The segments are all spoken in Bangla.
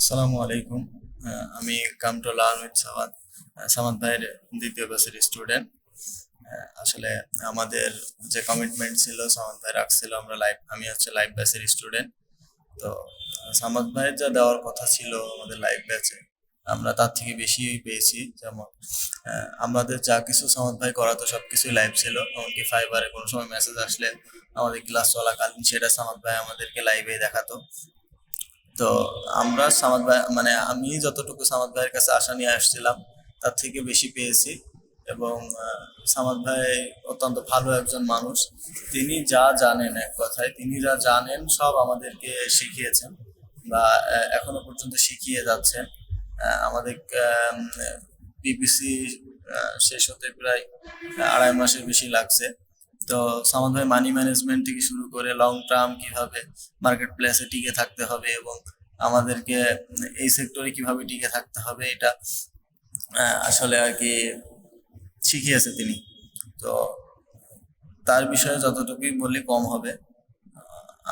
আসসালামু আলাইকুম। আমি কামরুল আহমেদ সামাদ, সামাদ ভাইয়ের দ্বিতীয় বছর স্টুডেন্ট। আসলে আমাদের যে কমিটমেন্ট ছিল সামাদ ভাই রাখছিল, আমি হচ্ছে লাইভ ব্যাচের স্টুডেন্ট। তো সামাদ ভাইয়ের যা দেওয়ার কথা ছিল আমাদের লাইভ ব্যাচে, আমরা তার থেকে বেশি পেয়েছি। যেমন আমাদের যা কিছু সামাদ ভাই করাতো সবকিছুই লাইভ ছিল, এমনকি ফাইবারে কোনো সময় মেসেজ আসলে আমাদের ক্লাস চলাকালীন সেটা সামাদ ভাই আমাদেরকে লাইভে দেখাতো। তো আমরা সামাদ ভাই মানে আমি যতটুকু সামাদ ভাইয়ের কাছে আশা নিয়ে আসছিলাম তার থেকে বেশি পেয়েছি। এবং সামাদ ভাই অত্যন্ত ভালো একজন মানুষ। তিনি যা জানেন, এক কথায় তিনি যা জানেন সব আমাদেরকে শিখিয়েছেন বা এখনো পর্যন্ত শিখিয়ে যাচ্ছেন। আমাদের পিপিসি শেষ হতে প্রায় 2.5 মাসের বেশি লাগছে। তো সামাদ ভাই মানি ম্যানেজমেন্ট থেকে শুরু করে লং টার্ম কিভাবে মার্কেট প্লেসে টিকে থাকতে হবে এবং আমাদেরকে এই সেক্টরে কিভাবে টিকে থাকতে হবে, এটা আসলে আর কি শিখিয়েছে তিনি। তো তার বিষয়ে যতটুকুই বললে কম হবে।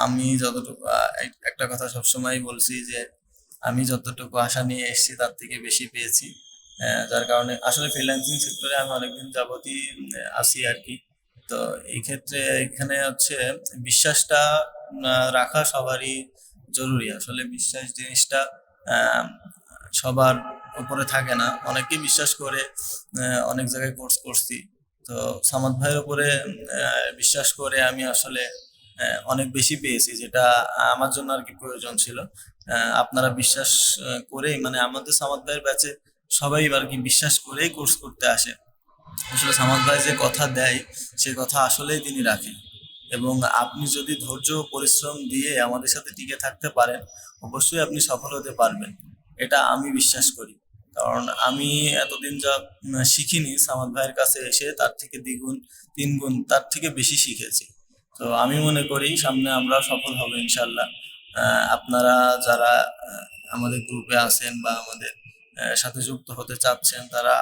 আমি যতটুকু একটা কথা সবসময় বলছি যে আমি যতটুকু আশা নিয়ে এসেছি তার থেকে বেশি পেয়েছি। যার কারণে আসলে ফ্রিল্যান্সিং সেক্টরে আমি অনেকদিন যাবতই আছি আর কি। তো এই ক্ষেত্রে এখানে হচ্ছে বিশ্বাসটা রাখা সবারই জরুরি। আসলে বিশ্বাস জিনিসটা আহ, সবার উপরে থাকে না, অনেকেই বিশ্বাস করে অনেক জায়গায় কোর্স করছি। তো সামাদ ভাইয়ের উপরে বিশ্বাস করে আমি আসলে অনেক বেশি পেয়েছি, যেটা আমার জন্য আর কি প্রয়োজন ছিল। আপনারা বিশ্বাস করেই, মানে আমাদের সামাদ ভাইয়ের ব্যাচে সবাই আর কি বিশ্বাস করেই কোর্স করতে আসে। আসলে সামাদ ভাই যে কথা দেয় সে কথা আসলেই তিনি রাখেন। এবং আপনি যদি ধৈর্য ও পরিশ্রম দিয়ে আমাদের সাথে টিকে থাকতে পারেন, অবশ্যই আপনি সফল হতে পারবেন। এটা আমি বিশ্বাস করি। কারণ আমি এতদিন যা শিখিনি, সামাদ ভাইয়ের কাছে এসে তার থেকে দ্বিগুণ 3 গুণ তার থেকে বেশি শিখেছি। তো আমি মনে করি সামনে আমরা সফল হব ইনশাল্লাহ। আপনারা যারা আমাদের গ্রুপে আছেন বা আমাদের সাথে যুক্ত হতে চাচ্ছেন তারা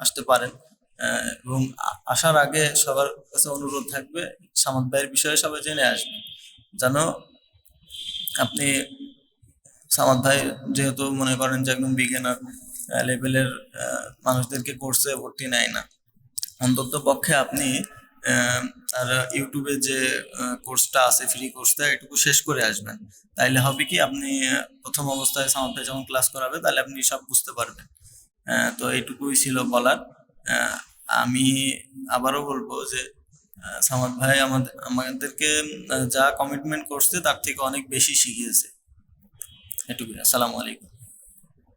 আসতে পারেন। এবং আসার আগে সবার কাছে অনুরোধ থাকবে সামাদ ভাইয়ের বিষয়ে সবাই জেনে আসবেন, যেন আপনি সামাদ ভাই যেহেতু মনে করেন যে একদম বিগিনার লেভেলের মানুষদেরকে কোর্সে ভর্তি নেয় না, অন্তত পক্ষে আপনি তার ইউটিউবে যে কোর্সটা আছে, ফ্রি কোর্সটা এটুকু শেষ করে আসবেন। তাইলে হবে কি, আপনি প্রথম অবস্থায় সামাদ ভাই যখন ক্লাস করাবে তাহলে আপনি সব বুঝতে পারবেন। তো এইটুকুই ছিল বলার। আহ, আমি আবারও বলবো যে সামাদ ভাই আমাদেরকে যা কমিটমেন্ট করছে তার থেকে অনেক বেশি শিখিয়েছে। এটুকুই। আসসালামু আলাইকুম।